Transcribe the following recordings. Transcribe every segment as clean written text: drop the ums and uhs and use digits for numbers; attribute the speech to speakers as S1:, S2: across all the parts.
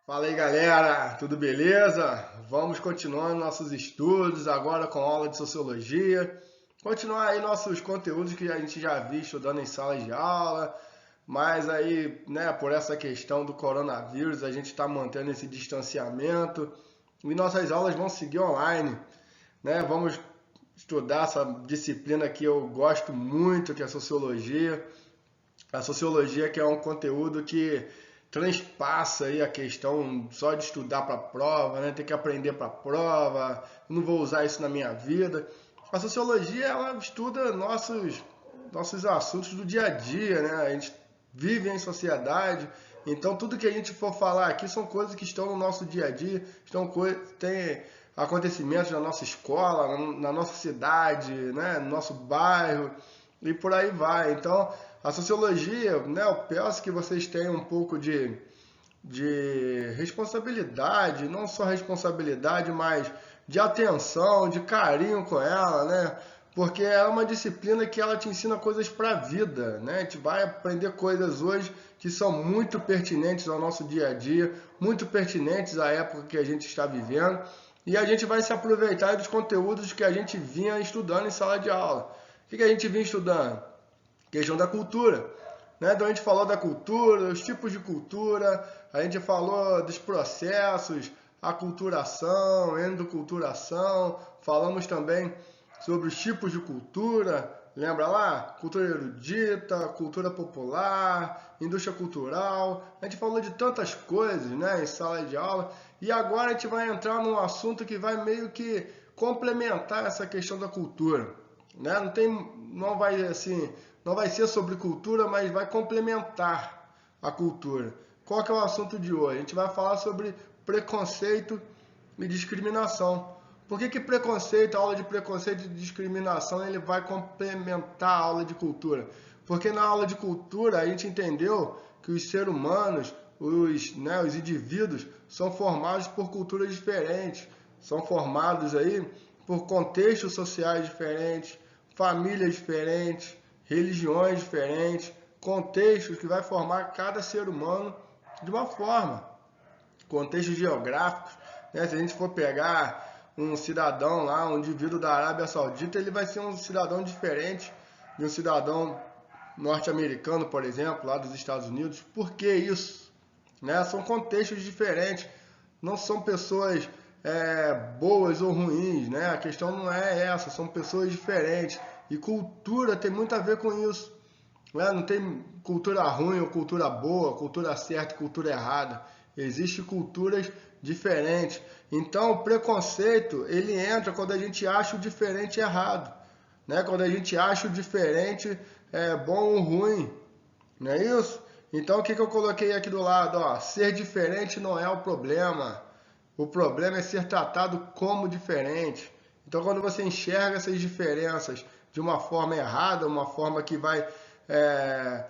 S1: Fala aí, galera, tudo beleza? Vamos continuando nossos estudos agora com aula de sociologia. Continuar aí nossos conteúdos que a gente já viu estudando em salas de aula, mas aí, né, por essa questão do coronavírus, a gente está mantendo esse distanciamento e nossas aulas vão seguir online, né? Vamos estudar essa disciplina que eu gosto muito, que é a sociologia. A sociologia que é um conteúdo que transpassa aí a questão só de estudar para a prova, né? Ter que aprender para a prova, não vou usar isso na minha vida. A sociologia ela estuda nossos assuntos do dia a dia, né? A gente vive em sociedade, então tudo que a gente for falar aqui são coisas que estão no nosso dia a dia, tem acontecimentos na nossa escola, na nossa cidade, né? No nosso bairro e por aí vai. Então, a sociologia, né, eu peço que vocês tenham um pouco de responsabilidade, não só responsabilidade, mas de atenção, de carinho com ela, né? Porque é uma disciplina que ela te ensina coisas para a vida, né? A gente vai aprender coisas hoje que são muito pertinentes ao nosso dia a dia, muito pertinentes à época que a gente está vivendo, e a gente vai se aproveitar dos conteúdos que a gente vinha estudando em sala de aula. O que a gente vinha estudando? Questão da cultura, né? Então a gente falou da cultura, os tipos de cultura, a gente falou dos processos, aculturação, endoculturação, falamos também sobre os tipos de cultura, lembra lá? Cultura erudita, cultura popular, indústria cultural, a gente falou de tantas coisas, né, em sala de aula, e agora a gente vai entrar num assunto que vai meio que complementar essa questão da cultura, né? Não vai ser sobre cultura, mas vai complementar a cultura. Qual que é o assunto de hoje? A gente vai falar sobre preconceito e discriminação. Por que preconceito, a aula de preconceito e discriminação, ele vai complementar a aula de cultura? Porque na aula de cultura a gente entendeu que os seres humanos, os indivíduos, são formados por culturas diferentes, são formados aí por contextos sociais diferentes, famílias diferentes, religiões diferentes, contextos que vai formar cada ser humano de uma forma, contextos geográficos, né? Se a gente for pegar um cidadão lá, um indivíduo da Arábia Saudita, ele vai ser um cidadão diferente de um cidadão norte-americano, por exemplo, lá dos Estados Unidos. Por que isso? Né? São contextos diferentes, não são pessoas boas ou ruins, né? A questão não é essa, são pessoas diferentes. E cultura tem muito a ver com isso. Né? Não tem cultura ruim ou cultura boa, cultura certa e cultura errada. Existem culturas diferentes. Então, o preconceito, ele entra quando a gente acha o diferente errado. Né? Quando a gente acha o diferente bom ou ruim. Não é isso? Então, o que eu coloquei aqui do lado? Ó, ser diferente não é o problema. O problema é ser tratado como diferente. Então, quando você enxerga essas diferenças de uma forma errada, uma forma que vai é,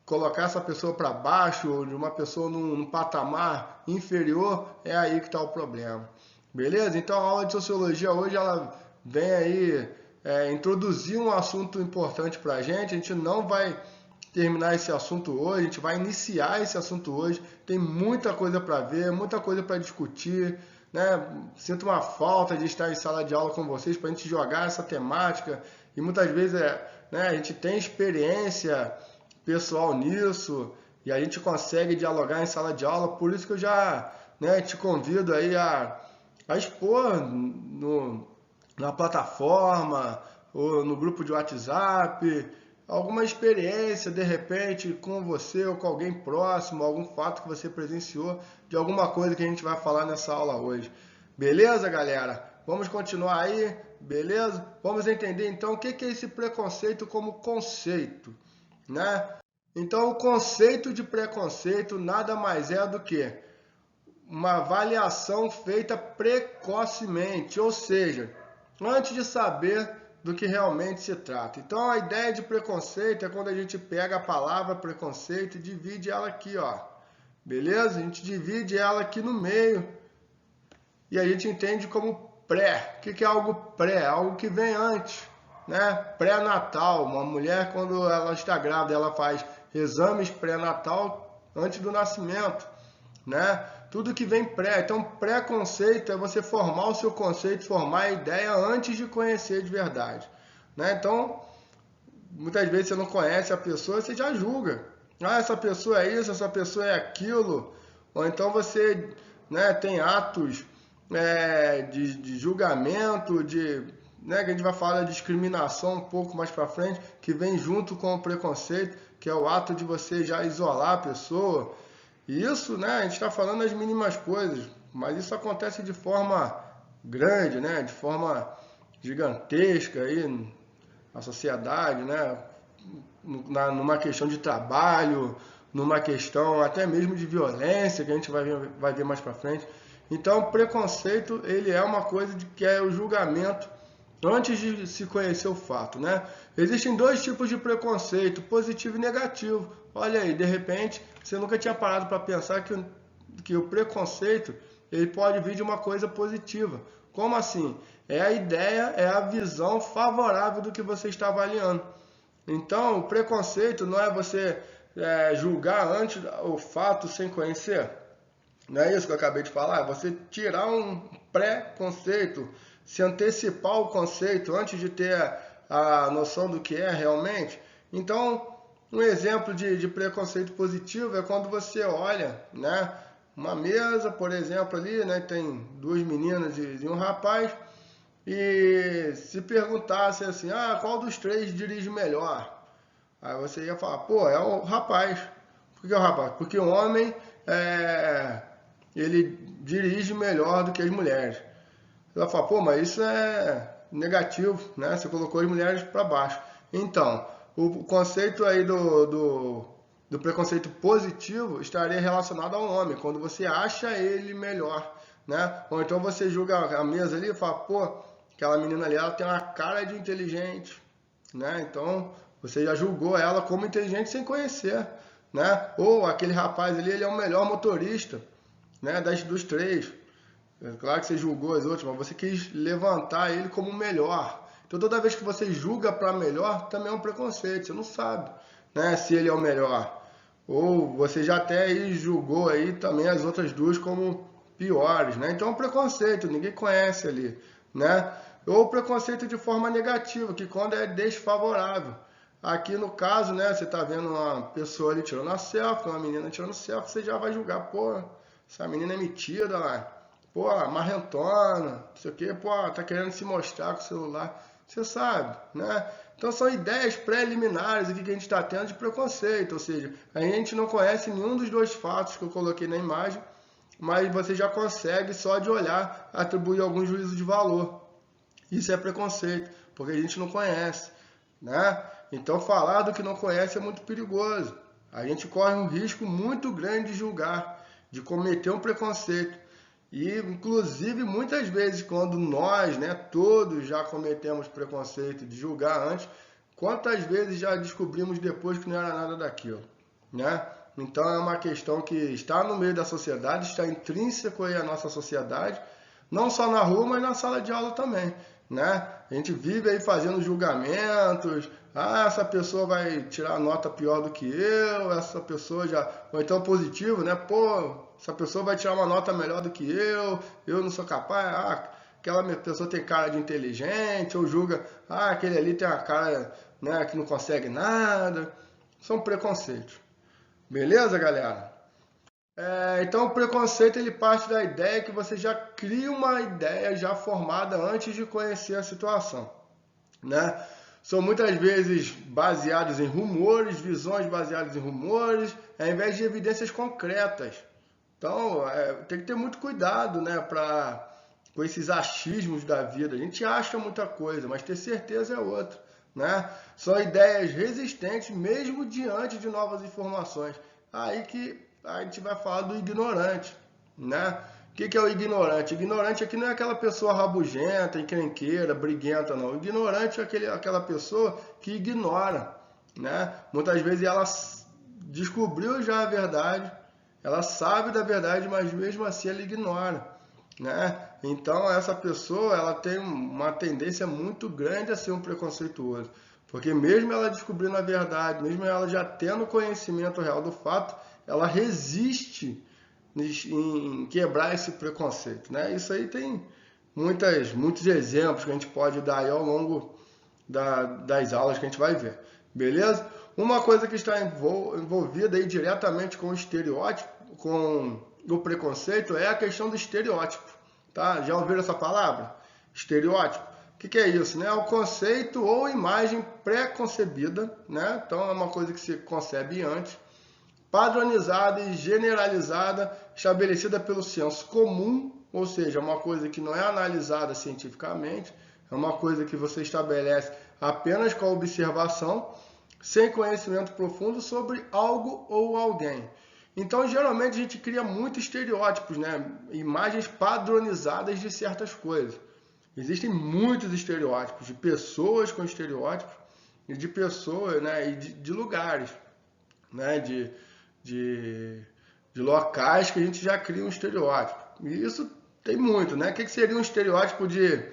S1: colocar essa pessoa para baixo, ou de uma pessoa num patamar inferior, é aí que está o problema. Beleza? Então, a aula de sociologia hoje ela vem aí introduzir um assunto importante para a gente. A gente não vai terminar esse assunto hoje, a gente vai iniciar esse assunto hoje. Tem muita coisa para ver, muita coisa para discutir, né? Sinto uma falta de estar em sala de aula com vocês para a gente jogar essa temática e muitas vezes né, a gente tem experiência pessoal nisso e a gente consegue dialogar em sala de aula. Por isso que eu já, né, te convido aí a expor na plataforma ou no grupo de WhatsApp alguma experiência, de repente, com você ou com alguém próximo, algum fato que você presenciou, de alguma coisa que a gente vai falar nessa aula hoje. Beleza, galera? Vamos continuar aí, beleza? Vamos entender então o que é esse preconceito como conceito, né? Então, o conceito de preconceito nada mais é do que uma avaliação feita precocemente, ou seja, antes de saber do que realmente se trata. Então a ideia de preconceito é quando a gente pega a palavra preconceito e divide ela aqui, ó. Beleza? A gente divide ela aqui no meio e a gente entende como pré. O que é algo pré? Algo que vem antes, né? Pré-natal. Uma mulher, quando ela está grávida, ela faz exames pré-natal antes do nascimento, né? Tudo que vem pré. Então, preconceito é você formar o seu conceito, formar a ideia antes de conhecer de verdade, né? Então, muitas vezes você não conhece a pessoa, você já julga. Ah, essa pessoa é isso, essa pessoa é aquilo. Ou então você, né, tem atos de julgamento, né, que a gente vai falar da discriminação um pouco mais para frente, que vem junto com o preconceito, que é o ato de você já isolar a pessoa. E isso, né, a gente está falando das mínimas coisas, mas isso acontece de forma grande, né, de forma gigantesca aí na sociedade, né, numa questão de trabalho, numa questão até mesmo de violência, que a gente vai ver mais para frente. Então, o preconceito, ele é uma coisa que é o julgamento antes de se conhecer o fato, né? Existem dois tipos de preconceito, positivo e negativo. Olha aí, de repente, você nunca tinha parado para pensar que o preconceito, ele pode vir de uma coisa positiva. Como assim? É a ideia, é a visão favorável do que você está avaliando. Então, o preconceito não é você julgar antes o fato sem conhecer. Não é isso que eu acabei de falar? É você tirar um pré-conceito, se antecipar o conceito antes de ter a noção do que é realmente. Então, um exemplo de preconceito positivo é quando você olha, né, uma mesa, por exemplo, ali, né, tem duas meninas e um rapaz, e se perguntasse assim, qual dos três dirige melhor? Aí você ia falar, pô, é o rapaz. Por que é o rapaz? Porque o homem, ele dirige melhor do que as mulheres. Você vai falar, pô, mas isso é negativo, né? Você colocou as mulheres para baixo. Então, o conceito aí do preconceito positivo estaria relacionado ao homem, quando você acha ele melhor, né? Ou então você julga a mesa ali e fala, pô, aquela menina ali, ela tem uma cara de inteligente, né? Então, você já julgou ela como inteligente sem conhecer, né? Ou aquele rapaz ali, ele é o melhor motorista, né? Dos três. É claro que você julgou as outras, mas você quis levantar ele como o melhor. Então, toda vez que você julga para melhor, também é um preconceito. Você não sabe, né, se ele é o melhor. Ou você já até aí julgou aí também as outras duas como piores, né? Então, é um preconceito. Ninguém conhece ali, né? Ou preconceito de forma negativa, que quando é desfavorável. Aqui no caso, né, você está vendo uma pessoa ali tirando a selfie, uma menina tirando selfie, você já vai julgar, pô, essa menina é metida lá. Pô, marrentona, não sei o que, pô, tá querendo se mostrar com o celular. Você sabe, né? Então são ideias preliminares aqui que a gente está tendo de preconceito, ou seja, a gente não conhece nenhum dos dois fatos que eu coloquei na imagem, mas você já consegue, só de olhar, atribuir algum juízo de valor. Isso é preconceito, porque a gente não conhece, né? Então falar do que não conhece é muito perigoso. A gente corre um risco muito grande de julgar, de cometer um preconceito. E, inclusive, muitas vezes, quando nós, né, todos já cometemos preconceito de julgar antes, quantas vezes já descobrimos depois que não era nada daquilo, né? Então, é uma questão que está no meio da sociedade, está intrínseco aí à nossa sociedade, não só na rua, mas na sala de aula também, né? A gente vive aí fazendo julgamentos, essa pessoa vai tirar nota pior do que eu, essa pessoa já... Ou então positivo, né? Pô, essa pessoa vai tirar uma nota melhor do que eu não sou capaz, aquela pessoa tem cara de inteligente, ou julga, aquele ali tem uma cara, né, que não consegue nada. São preconceitos. Beleza, galera? Então o preconceito ele parte da ideia que você já cria uma ideia já formada antes de conhecer a situação, né? São muitas vezes baseados em rumores, visões baseadas em rumores, ao invés de evidências concretas. Então, tem que ter muito cuidado, né, com esses achismos da vida. A gente acha muita coisa, mas ter certeza é outra, né? São ideias resistentes mesmo diante de novas informações. Aí que a gente vai falar do ignorante, né? O que é o ignorante? Ignorante aqui não é aquela pessoa rabugenta, encrenqueira, briguenta, não. O ignorante é aquela pessoa que ignora, né? Muitas vezes ela descobriu já a verdade, ela sabe da verdade, mas mesmo assim ela ignora, né? Então essa pessoa ela tem uma tendência muito grande a ser um preconceituoso, porque mesmo ela descobrindo a verdade, mesmo ela já tendo conhecimento real do fato, ela resiste em quebrar esse preconceito, né? Isso aí tem muitos exemplos que a gente pode dar aí ao longo das aulas que a gente vai ver, beleza? Uma coisa que está envolvida aí diretamente com o estereótipo, com o preconceito, é a questão do estereótipo, tá? Já ouviram essa palavra? Estereótipo. O que é isso, né? É o conceito ou imagem pré-concebida, né? Então é uma coisa que se concebe antes, padronizada e generalizada, estabelecida pelo senso comum, ou seja, uma coisa que não é analisada cientificamente, é uma coisa que você estabelece apenas com a observação, sem conhecimento profundo sobre algo ou alguém. Então, geralmente, a gente cria muitos estereótipos, né? Imagens padronizadas de certas coisas. Existem muitos estereótipos, de pessoas com estereótipos, e de pessoas, né? E de lugares, né? De locais que a gente já cria um estereótipo. E isso tem muito, né? O que seria um estereótipo de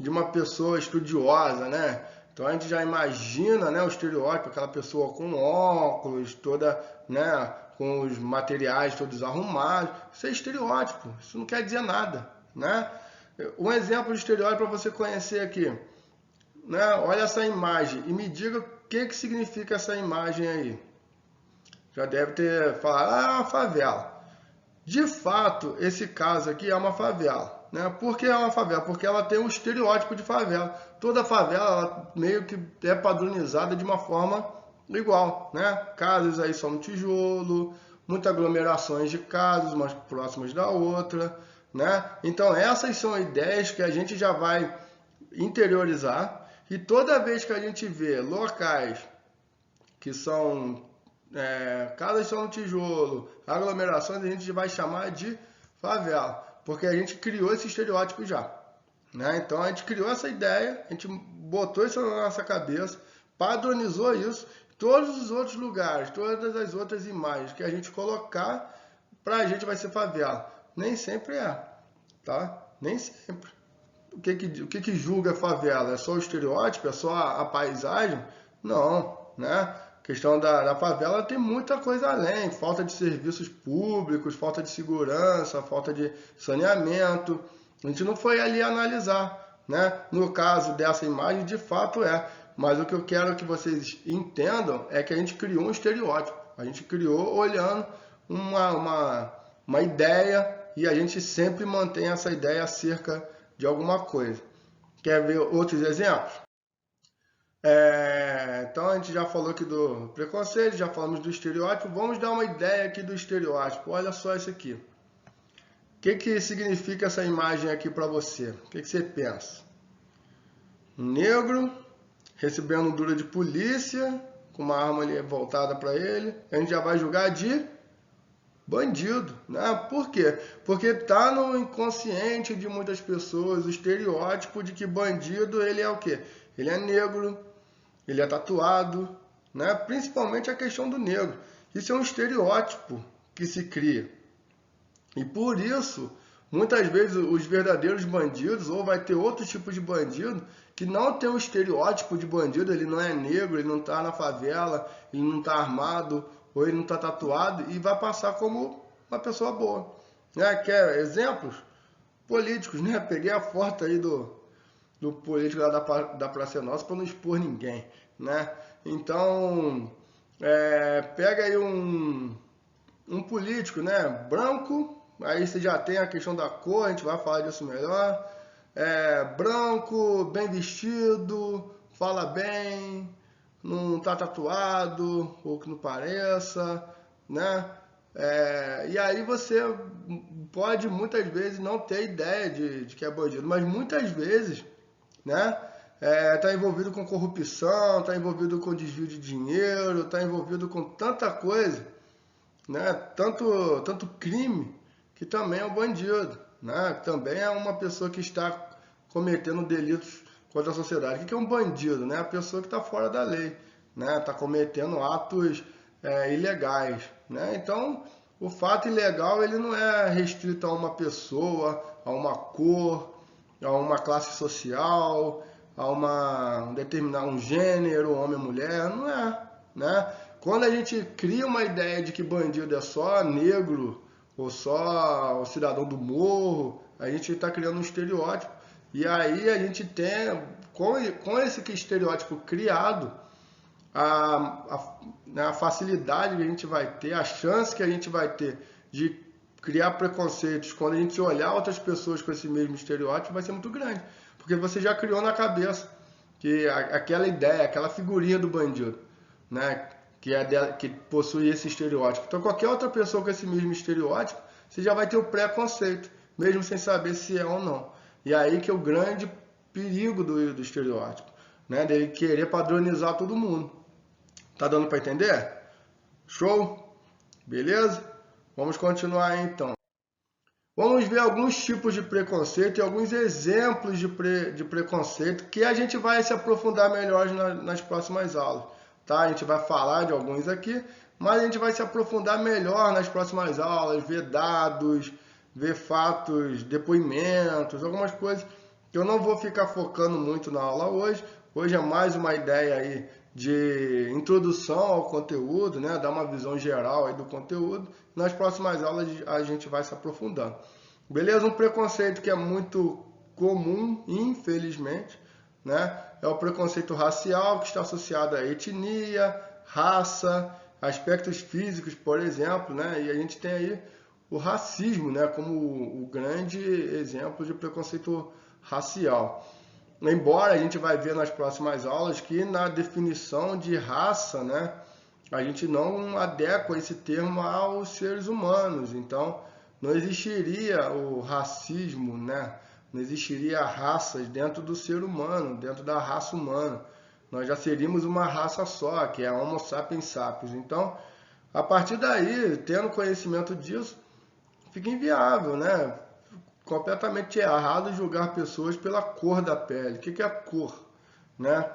S1: uma pessoa estudiosa, né? Então a gente já imagina, né, o estereótipo, aquela pessoa com óculos, toda, né, com os materiais todos arrumados. Isso é estereótipo, isso não quer dizer nada, né? Um exemplo de estereótipo para você conhecer aqui, né? Olha essa imagem e me diga o que significa essa imagem aí. Já deve ter falado, favela. De fato, esse caso aqui é uma favela, né? Por que é uma favela? Porque ela tem um estereótipo de favela. Toda favela ela meio que é padronizada de uma forma igual, né? Casas aí são no tijolo, muitas aglomerações de casas, umas próximas da outra, né? Então essas são ideias que a gente já vai interiorizar e toda vez que a gente vê locais que são casas são no tijolo, aglomerações, a gente vai chamar de favela, porque a gente criou esse estereótipo já, né? Então a gente criou essa ideia, a gente botou isso na nossa cabeça, padronizou isso, todos os outros lugares, todas as outras imagens que a gente colocar, pra gente vai ser favela. Nem sempre é, tá? Nem sempre. O que julga favela? É só o estereótipo? É só a paisagem? Não, né? A questão da favela tem muita coisa além, falta de serviços públicos, falta de segurança, falta de saneamento. A gente não foi ali analisar, né? No caso dessa imagem, de fato é. Mas o que eu quero que vocês entendam é que a gente criou um estereótipo. A gente criou olhando uma ideia e a gente sempre mantém essa ideia acerca de alguma coisa. Quer ver outros exemplos? Então a gente já falou aqui do preconceito, já falamos do estereótipo. Vamos dar uma ideia aqui do estereótipo. Olha só isso aqui. O que significa essa imagem aqui para você? O que você pensa? Um negro recebendo um duro de polícia, com uma arma ali voltada para ele. A gente já vai julgar de bandido, né? Por quê? Porque tá no inconsciente de muitas pessoas o estereótipo de que bandido ele é o quê? Ele é negro, ele é tatuado, né? Principalmente a questão do negro. Isso é um estereótipo que se cria. E por isso, muitas vezes os verdadeiros bandidos, ou vai ter outro tipo de bandido, que não tem um estereótipo de bandido, ele não é negro, ele não está na favela, ele não está armado, ou ele não está tatuado, e vai passar como uma pessoa boa. Né? Quer exemplos? Políticos, né? Peguei a foto aí do político lá da Praça Nossa para não expor ninguém, né? Então, pega aí um político, né? Branco, aí você já tem a questão da cor, a gente vai falar disso melhor. Branco, bem vestido, fala bem, não tá tatuado, ou que não pareça, né? E aí você pode muitas vezes não ter ideia de que é bandido, mas muitas vezes, né? Tá envolvido com corrupção, tá envolvido com desvio de dinheiro, tá envolvido com tanta coisa, né? Tanto crime, que também é um bandido, né? Também é uma pessoa que está cometendo delitos contra a sociedade. O que é um bandido, né? A pessoa que está fora da lei, né? Está cometendo atos ilegais, né? Então, o fato ilegal ele não é restrito a uma pessoa, a uma cor, a uma classe social, a um gênero, homem ou mulher, não é, né? Quando a gente cria uma ideia de que bandido é só negro, ou só o cidadão do morro. A gente está criando um estereótipo. E aí a gente tem, com esse estereótipo criado, a facilidade que a gente vai ter, a chance que a gente vai ter de criar preconceitos quando a gente olhar outras pessoas com esse mesmo estereótipo vai ser muito grande. Porque você já criou na cabeça que aquela ideia, aquela figurinha do bandido, né, que possui esse estereótipo. Então qualquer outra pessoa com esse mesmo estereótipo, você já vai ter o preconceito, mesmo sem saber se é ou não. E aí que é o grande perigo do estereótipo, né, dele querer padronizar todo mundo. Tá dando para entender? Show? Beleza? Vamos continuar aí, então. Vamos ver alguns tipos de preconceito e alguns exemplos de preconceito que a gente vai se aprofundar melhor nas próximas aulas. Tá? A gente vai falar de alguns aqui, mas a gente vai se aprofundar melhor nas próximas aulas, ver dados, ver fatos, depoimentos, algumas coisas que eu não vou ficar focando muito na aula hoje. Hoje é mais uma ideia aí de introdução ao conteúdo, né? Dar uma visão geral aí do conteúdo. Nas próximas aulas a gente vai se aprofundando. Beleza? Um preconceito que é muito comum, infelizmente, né? É o preconceito racial, que está associado à etnia, raça, aspectos físicos, por exemplo, né? E a gente tem aí o racismo, né? Como o grande exemplo de preconceito racial. Embora a gente vai ver nas próximas aulas que na definição de raça, né, a gente não adequa esse termo aos seres humanos. Então, não existiria o racismo, né? Não existiria raças dentro do ser humano, dentro da raça humana. Nós já seríamos uma raça só, que é a Homo sapiens sapiens. Então, a partir daí, tendo conhecimento disso, fica inviável, né? Completamente errado julgar pessoas pela cor da pele. O que é a cor? Né?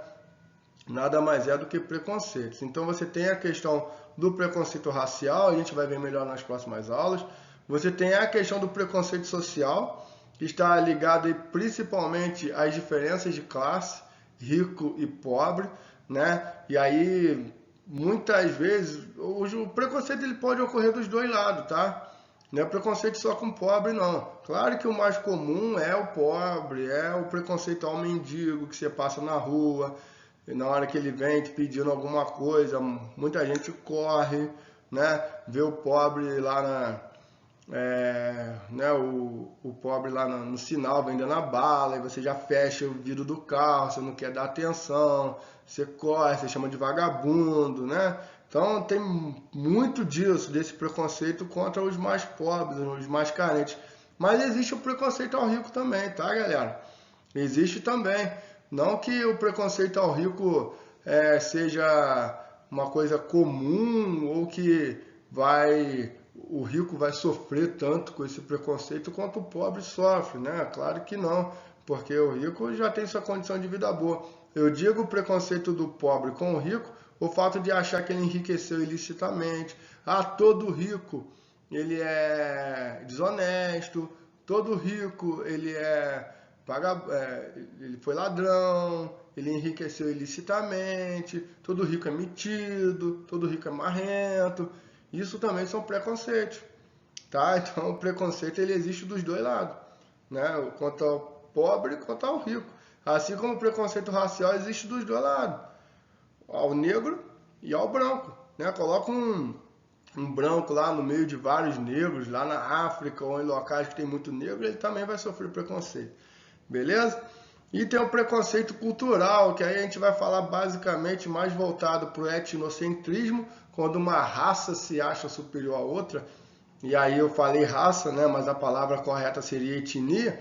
S1: Nada mais é do que preconceitos. Então você tem a questão do preconceito racial, a gente vai ver melhor nas próximas aulas. Você tem a questão do preconceito social, que está ligado aí principalmente às diferenças de classe, rico e pobre, né? E aí muitas vezes o preconceito ele pode ocorrer dos dois lados, tá? Não é preconceito só com pobre, não. Claro que o mais comum é o pobre, é o preconceito ao mendigo que você passa na rua, e na hora que ele vem te pedindo alguma coisa, muita gente corre, né? Vê o pobre lá né? O pobre lá no sinal vendendo a bala, e você já fecha o vidro do carro, você não quer dar atenção, você corre, você chama de vagabundo, né? Então tem muito disso, desse preconceito contra os mais pobres, os mais carentes. Mas existe o preconceito ao rico também, tá, galera? Existe também. Não que o preconceito ao rico seja uma coisa comum ou que o rico vai sofrer tanto com esse preconceito quanto o pobre sofre, né? Claro que não, porque o rico já tem sua condição de vida boa. Eu digo o preconceito do pobre com o rico, o fato de achar que ele enriqueceu ilicitamente. Ah, todo rico ele é desonesto, todo rico ele ele foi ladrão, ele enriqueceu ilicitamente, todo rico é metido, todo rico é marrento. Isso também são preconceitos, tá? Então o preconceito ele existe dos dois lados, né? Quanto ao pobre quanto ao rico. Assim como o preconceito racial existe dos dois lados, ao negro e ao branco, né? Coloca um branco lá no meio de vários negros, lá na África ou em locais que tem muito negro, ele também vai sofrer preconceito, beleza? E tem o preconceito cultural, que aí a gente vai falar basicamente mais voltado para o etnocentrismo, quando uma raça se acha superior à outra, e aí eu falei raça, né? Mas a palavra correta seria etnia,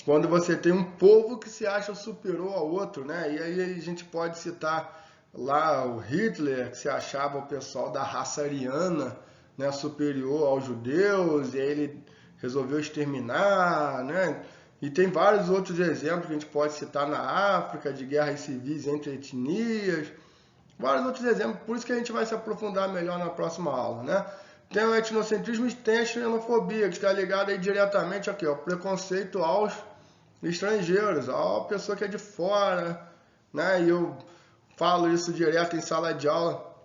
S1: quando você tem um povo que se acha superior ao outro, né? E aí a gente pode citar lá o Hitler, que se achava o pessoal da raça ariana, né, superior aos judeus, e aí ele resolveu exterminar, né? E tem vários outros exemplos que a gente pode citar na África, de guerras civis entre etnias, vários outros exemplos, por isso que a gente vai se aprofundar melhor na próxima aula, né? Tem o etnocentrismo e tem a xenofobia, que está ligada aí diretamente aqui, ao preconceito aos estrangeiros, a pessoa que é de fora, né? E eu falo isso direto em sala de aula,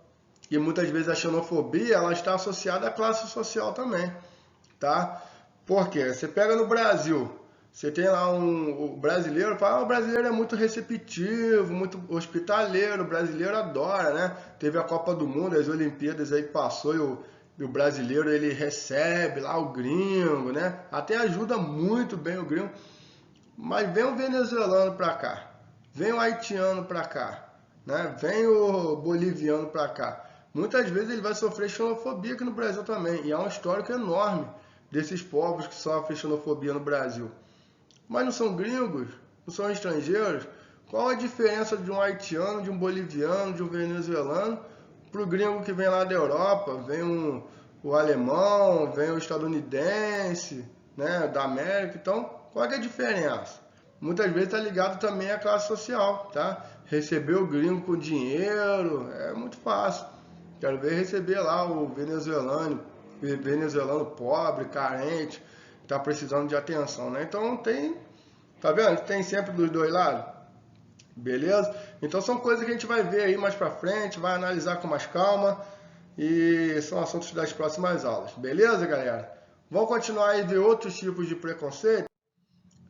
S1: e muitas vezes a xenofobia ela está associada à classe social também. tá? Porque você pega no Brasil, você tem lá o brasileiro, fala, o brasileiro é muito receptivo, muito hospitaleiro, o brasileiro adora, né? Teve a Copa do Mundo, as Olimpíadas aí que passou e o brasileiro ele recebe lá o gringo, né? Até ajuda muito bem o gringo. Mas vem o venezuelano para cá, vem o haitiano para cá, né? Vem o boliviano para cá. Muitas vezes ele vai sofrer xenofobia aqui no Brasil também. E há um histórico enorme desses povos que sofrem xenofobia no Brasil. Mas não são gringos? Não são estrangeiros? Qual a diferença de um haitiano, de um boliviano, de um venezuelano para o gringo que vem lá da Europa? Vem o alemão, vem o estadunidense, né, da América. Então, qual é a diferença? Muitas vezes está ligado também à classe social, tá? Receber o gringo com dinheiro é muito fácil. Quero ver receber lá o venezuelano pobre, carente, está precisando de atenção, né? Então tem, tá vendo? Tem sempre dos dois lados, beleza? Então são coisas que a gente vai ver aí mais pra frente, vai analisar com mais calma e são assuntos das próximas aulas, beleza, galera? Vamos continuar aí ver outros tipos de preconceito.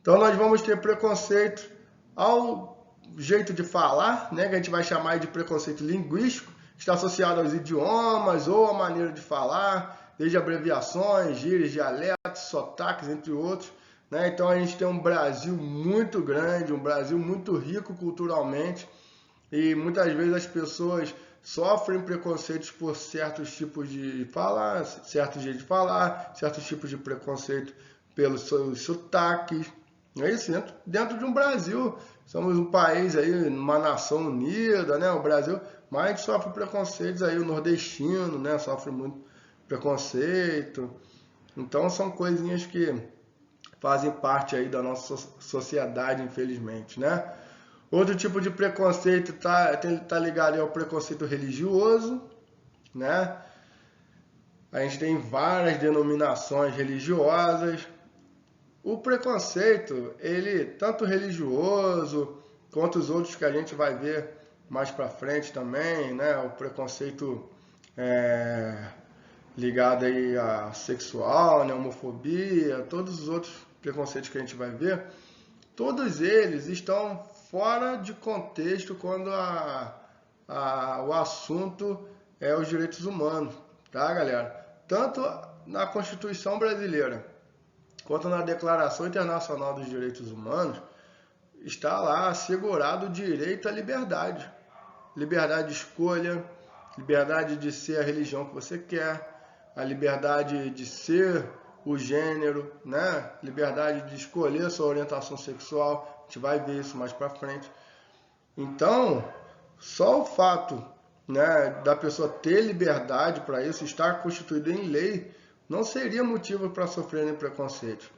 S1: Então nós vamos ter preconceito ao jeito de falar, né? Que a gente vai chamar de preconceito linguístico, que está associado aos idiomas ou à maneira de falar, desde abreviações, gírias, dialetos, sotaques, entre outros. Né? Então a gente tem um Brasil muito grande, um Brasil muito rico culturalmente e muitas vezes as pessoas sofrem preconceitos por certos tipos de falar, certos jeitos de falar, certos tipos de preconceito pelos seus sotaques. É isso, dentro de um Brasil. Somos um país aí, uma nação unida, né? O Brasil, mas a gente sofre preconceitos aí, o nordestino, né? Sofre muito preconceito. Então são coisinhas que fazem parte aí da nossa sociedade, infelizmente, né? Outro tipo de preconceito tá ligado ao preconceito religioso, né? A gente tem várias denominações religiosas. O preconceito, ele tanto religioso quanto os outros que a gente vai ver mais para frente também, né? O preconceito ligado aí a sexual, né? Homofobia, todos os outros preconceitos que a gente vai ver, todos eles estão fora de contexto quando o assunto é os direitos humanos, tá, galera? Tanto na Constituição brasileira quanto na Declaração Internacional dos Direitos Humanos, está lá assegurado o direito à liberdade. Liberdade de escolha, liberdade de ser a religião que você quer, a liberdade de ser o gênero, né? Liberdade de escolher a sua orientação sexual. A gente vai ver isso mais para frente. Então, só o fato, né, da pessoa ter liberdade para isso, estar constituído em lei, não seria motivo para sofrerem preconceito.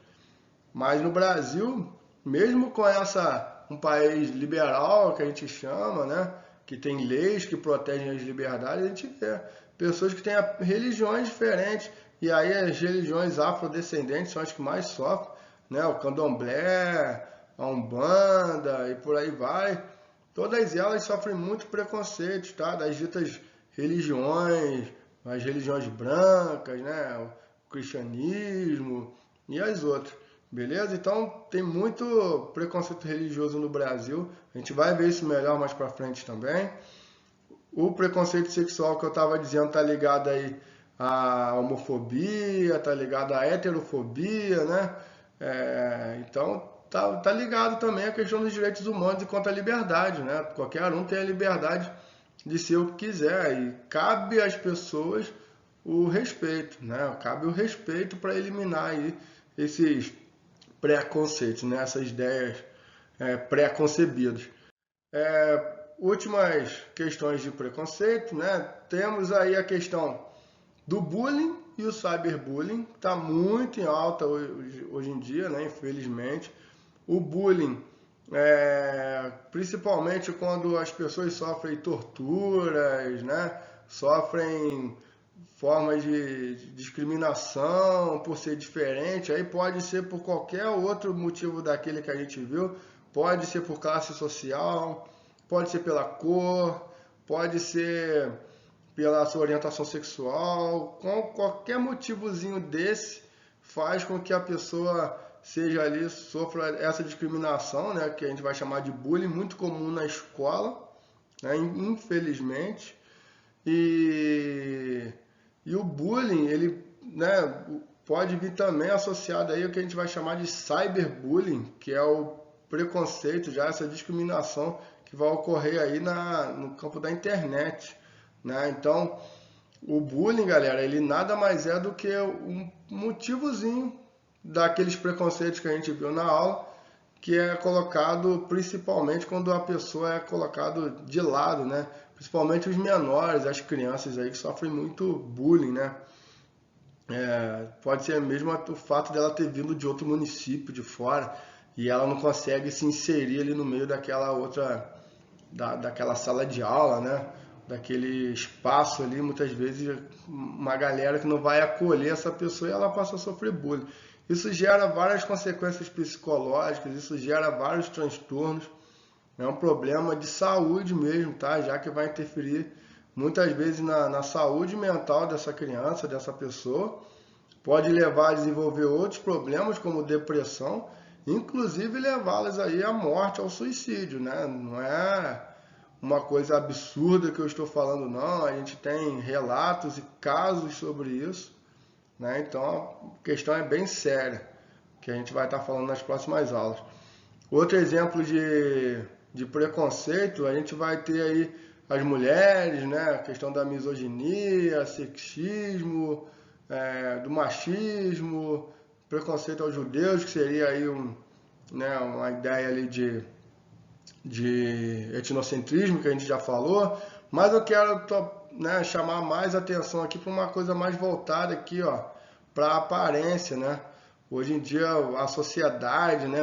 S1: Mas no Brasil, mesmo com um país liberal, que a gente chama, né, que tem leis que protegem as liberdades, a gente vê pessoas que têm religiões diferentes, e aí as religiões afrodescendentes são as que mais sofrem, né, o candomblé, a umbanda e por aí vai. Todas elas sofrem muito preconceito, tá, das ditas religiões, as religiões brancas, né, o cristianismo e as outras. Beleza? Então tem muito preconceito religioso no Brasil. A gente vai ver isso melhor mais pra frente também. O preconceito sexual que eu estava dizendo tá ligado aí à homofobia, tá ligado à heterofobia, né? Então tá ligado também à questão dos direitos humanos e quanto à liberdade, né? Qualquer um tem a liberdade de ser o que quiser e cabe às pessoas o respeito, né? Cabe o respeito para eliminar aí esses preconceitos, né? Essas ideias pré-concebidas. Últimas questões de preconceito, né? Temos aí a questão do bullying e o cyberbullying, está muito em alta hoje em dia, né? Infelizmente. O bullying, principalmente quando as pessoas sofrem torturas, né? Sofrem formas de discriminação por ser diferente, aí pode ser por qualquer outro motivo daquele que a gente viu, pode ser por classe social, pode ser pela cor, pode ser pela sua orientação sexual, com qualquer motivozinho desse, faz com que a pessoa seja ali, sofra essa discriminação, né, que a gente vai chamar de bullying, muito comum na escola, né, infelizmente. E, e o bullying, ele, né, pode vir também associado aí ao que a gente vai chamar de cyberbullying, que é o preconceito, já essa discriminação que vai ocorrer aí no campo da internet, né? Então, o bullying, galera, ele nada mais é do que um motivozinho daqueles preconceitos que a gente viu na aula, que é colocado principalmente quando a pessoa é colocado de lado, né? Principalmente os menores, as crianças aí que sofrem muito bullying, né? Pode ser mesmo o fato dela ter vindo de outro município, de fora, e ela não consegue se inserir ali no meio daquela outra, daquela sala de aula, né? Daquele espaço ali, muitas vezes uma galera que não vai acolher essa pessoa e ela passa a sofrer bullying. Isso gera várias consequências psicológicas, isso gera vários transtornos. É um problema de saúde mesmo, tá? Já que vai interferir muitas vezes na saúde mental dessa criança, dessa pessoa. Pode levar a desenvolver outros problemas, como depressão, inclusive levá-las aí à morte, ao suicídio, né? Não é uma coisa absurda que eu estou falando, não. A gente tem relatos e casos sobre isso, né? Então a questão é bem séria, que a gente vai estar falando nas próximas aulas. Outro exemplo de preconceito, a gente vai ter aí as mulheres, né? A questão da misoginia, sexismo, do machismo, preconceito aos judeus, que seria aí né, uma ideia ali de etnocentrismo, que a gente já falou, mas eu quero, né, chamar mais atenção aqui para uma coisa mais voltada aqui, ó, para a aparência, né? Hoje em dia a sociedade, né,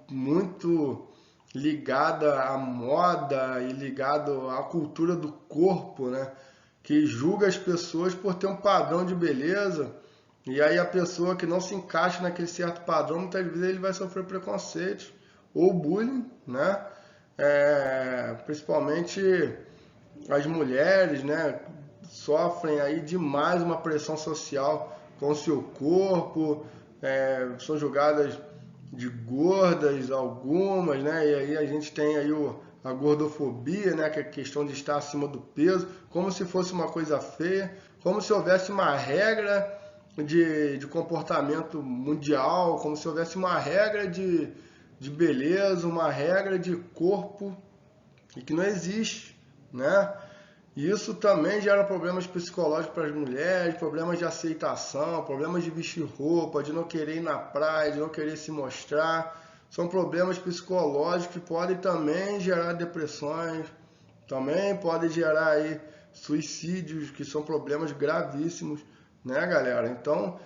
S1: muito ligada à moda e ligado à cultura do corpo, né, que julga as pessoas por ter um padrão de beleza, e aí a pessoa que não se encaixa naquele certo padrão, muitas vezes ele vai sofrer preconceitos ou bullying, né? Principalmente as mulheres, né, sofrem aí demais uma pressão social com o seu corpo, são julgadas de gordas algumas, né, e aí a gente tem aí a gordofobia, né, que é a questão de estar acima do peso, como se fosse uma coisa feia, como se houvesse uma regra de comportamento mundial, como se houvesse uma regra de beleza, uma regra de corpo, e que não existe, né? E isso também gera problemas psicológicos para as mulheres, problemas de aceitação, problemas de vestir roupa, de não querer ir na praia, de não querer se mostrar. São problemas psicológicos que podem também gerar depressões, também podem gerar aí suicídios, que são problemas gravíssimos, né, galera? Então,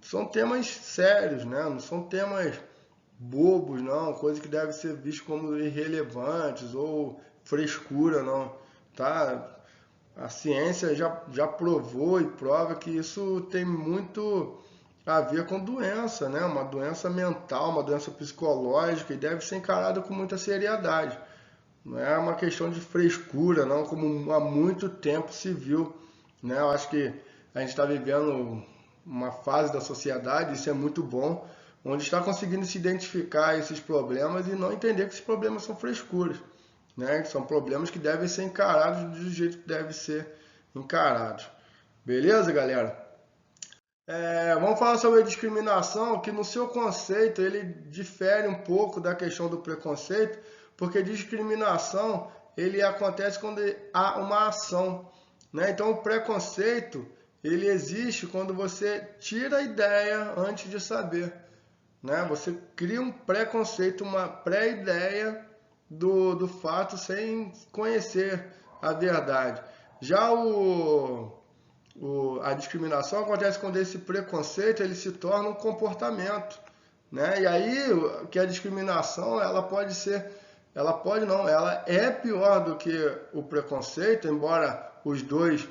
S1: são temas sérios, né? Não são temas bobos, não, coisas que devem ser vistas como irrelevantes ou frescura, não, tá? A ciência já provou e prova que isso tem muito a ver com doença, né? Uma doença mental, uma doença psicológica, e deve ser encarada com muita seriedade. Não é uma questão de frescura, não, como há muito tempo se viu, né? Eu acho que a gente está vivendo uma fase da sociedade, isso é muito bom, onde está conseguindo se identificar esses problemas e não entender que esses problemas são frescuras, né? Que são problemas que devem ser encarados do jeito que devem ser encarados. Beleza, galera? Vamos falar sobre a discriminação, que no seu conceito ele difere um pouco da questão do preconceito, porque discriminação ele acontece quando há uma ação, né? Então o preconceito ele existe quando você tira a ideia antes de saber, né? Você cria um preconceito, uma pré-ideia do fato sem conhecer a verdade. Já a discriminação acontece quando esse preconceito ele se torna um comportamento, né? E aí que a discriminação ela pode ser, ela pode não, ela é pior do que o preconceito, embora os dois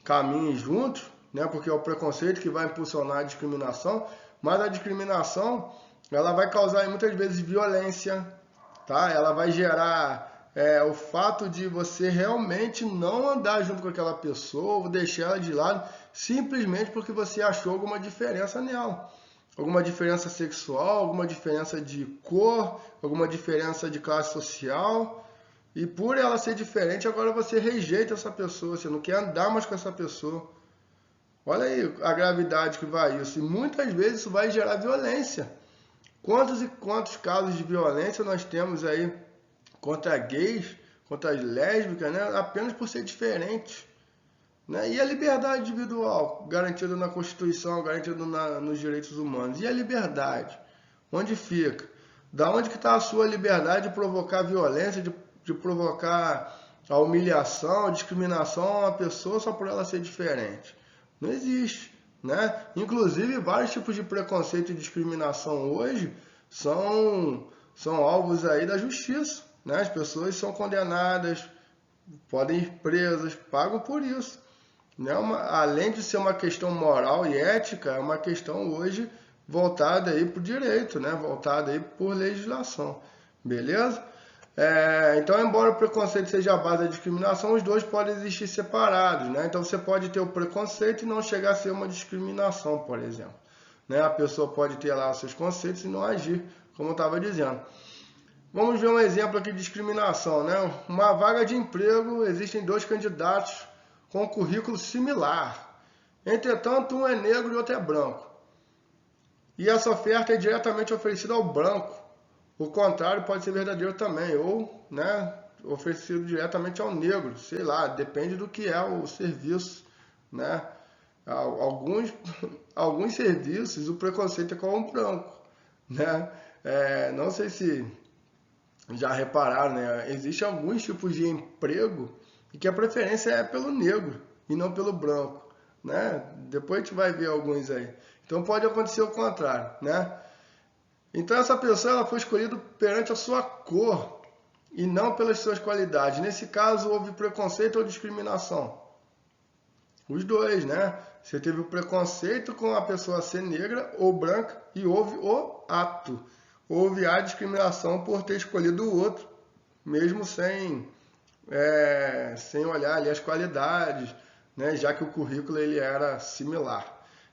S1: caminhem juntos, né? Porque é o preconceito que vai impulsionar a discriminação, mas a discriminação ela vai causar muitas vezes violência, tá? Ela vai gerar o fato de você realmente não andar junto com aquela pessoa ou deixar ela de lado simplesmente porque você achou alguma diferença nela. alguma diferença sexual, alguma diferença de cor, alguma diferença de classe social. E por ela ser diferente, agora você rejeita essa pessoa, você não quer andar mais com essa pessoa. Olha aí a gravidade que vai isso. E muitas vezes isso vai gerar violência. Quantos e quantos casos de violência nós temos aí contra gays, contra as lésbicas, né? Apenas por ser diferentes. Né? E a liberdade individual, garantida na Constituição, garantida nos direitos humanos. E a liberdade? Onde fica? Da onde que está a sua liberdade de provocar violência, de provocar a humilhação, a discriminação a uma pessoa só por ela ser diferente? Não existe. Né? Inclusive, vários tipos de preconceito e discriminação hoje são alvos aí da justiça. Né? As pessoas são condenadas, podem ir presas, pagam por isso. Né? Além de ser uma questão moral e ética, é uma questão hoje voltada aí para o direito, né? Voltada aí por legislação. Beleza? Então, embora o preconceito seja a base da discriminação, os dois podem existir separados. Né? Então, você pode ter o preconceito e não chegar a ser uma discriminação, por exemplo. Né? A pessoa pode ter lá seus conceitos e não agir, como eu estava dizendo. Vamos ver um exemplo aqui de discriminação. Né? Uma vaga de emprego, existem 2 candidatos com um currículo similar. Entretanto, um é negro e outro é branco. E essa oferta é diretamente oferecida ao branco. O contrário pode ser verdadeiro também, ou, né, oferecido diretamente ao negro, sei lá, depende do que é o serviço, né? Alguns serviços o preconceito é com o branco, né? Não sei se já repararam, né? Existem alguns tipos de emprego e que a preferência é pelo negro e não pelo branco, né? Depois a gente vai ver alguns aí. Então pode acontecer o contrário, né? Então essa pessoa ela foi escolhida perante a sua cor e não pelas suas qualidades. Nesse caso houve preconceito ou discriminação? Os dois, né? Você teve o preconceito com a pessoa ser negra ou branca e houve o ato. Houve a discriminação por ter escolhido o outro, mesmo sem olhar ali as qualidades, né? Já que o currículo ele era similar.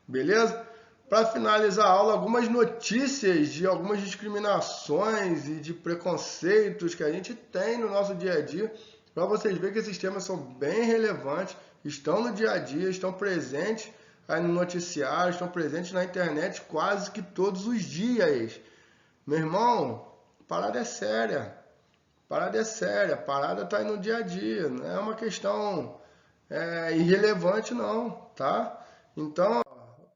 S1: Beleza? Para finalizar a aula, algumas notícias de algumas discriminações e de preconceitos que a gente tem no nosso dia a dia, para vocês verem que esses temas são bem relevantes, estão no dia a dia, estão presentes aí no noticiário, estão presentes na internet quase que todos os dias. Meu irmão, a parada é séria. Parada é séria, a parada está aí no dia a dia, não é uma questão irrelevante não, tá? Então,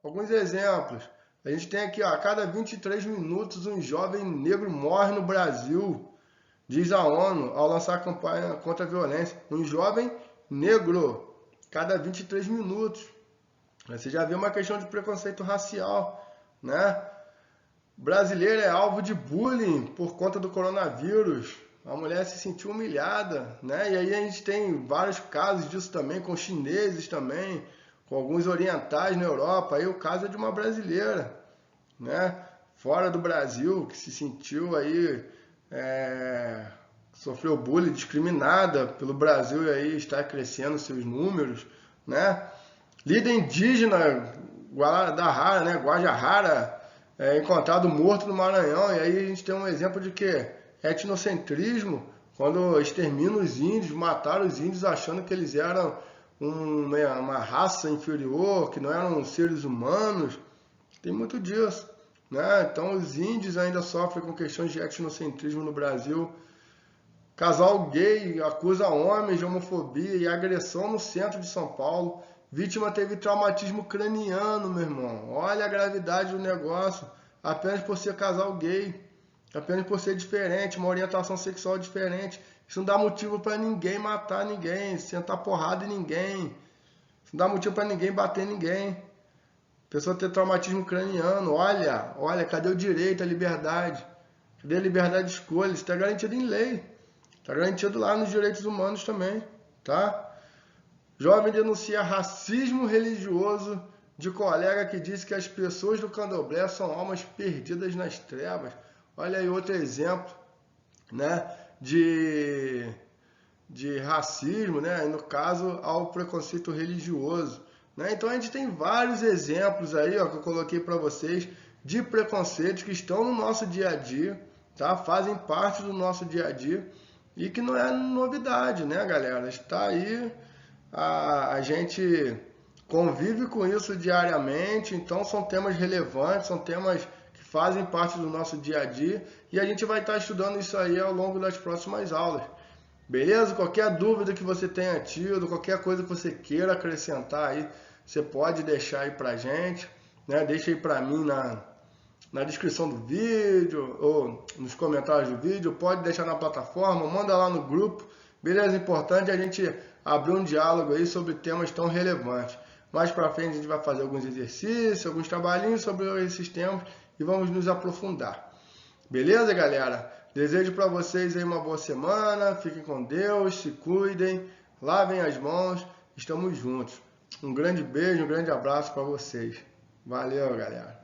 S1: alguns exemplos. A gente tem aqui, ó, a cada 23 minutos um jovem negro morre no Brasil, diz a ONU ao lançar a campanha contra a violência. Um jovem negro, cada 23 minutos. Você já viu uma questão de preconceito racial, né? Brasileiro é alvo de bullying por conta do coronavírus. A mulher se sentiu humilhada, né? E aí a gente tem vários casos disso também, com chineses também, com alguns orientais na Europa. Aí o caso é de uma brasileira, né? Fora do Brasil, que se sentiu aí, sofreu bullying, discriminada pelo Brasil e aí está crescendo seus números, né? Líder indígena Guadalajara, né? Guajajara, encontrado morto no Maranhão. E aí a gente tem um exemplo de que etnocentrismo, quando exterminam os índios, mataram os índios achando que eles eram uma raça inferior, que não eram seres humanos. Tem muito disso, né? Então os índios ainda sofrem com questões de etnocentrismo no Brasil. Casal gay acusa homens de homofobia e agressão no centro de São Paulo. Vítima teve traumatismo craniano, meu irmão. Olha a gravidade do negócio. Apenas por ser casal gay. Apenas por ser diferente, uma orientação sexual diferente. Isso não dá motivo para ninguém matar ninguém, sentar porrada em ninguém. Isso não dá motivo para ninguém bater em ninguém. Pessoa ter traumatismo craniano. Olha, cadê o direito, a liberdade? Cadê a liberdade de escolha? Isso está garantido em lei. Está garantido lá nos direitos humanos também, tá? Jovem denuncia racismo religioso de colega que disse que as pessoas do candomblé são almas perdidas nas trevas. Olha aí outro exemplo, né, de racismo, né, no caso ao preconceito religioso. Né? Então a gente tem vários exemplos aí, ó, que eu coloquei para vocês de preconceitos que estão no nosso dia a dia, tá? Fazem parte do nosso dia a dia e que não é novidade, né, galera? Está aí, a gente convive com isso diariamente, então são temas relevantes, são temas que fazem parte do nosso dia a dia e a gente vai estar estudando isso aí ao longo das próximas aulas. Beleza? Qualquer dúvida que você tenha tido, qualquer coisa que você queira acrescentar aí, você pode deixar aí pra gente, né? Deixa aí pra mim na descrição do vídeo ou nos comentários do vídeo, pode deixar na plataforma, manda lá no grupo, beleza? Importante a gente abrir um diálogo aí sobre temas tão relevantes. Mais pra frente a gente vai fazer alguns exercícios, alguns trabalhinhos sobre esses temas e vamos nos aprofundar. Beleza, galera? Desejo para vocês aí uma boa semana, fiquem com Deus, se cuidem, lavem as mãos, estamos juntos. Um grande beijo, um grande abraço para vocês. Valeu, galera.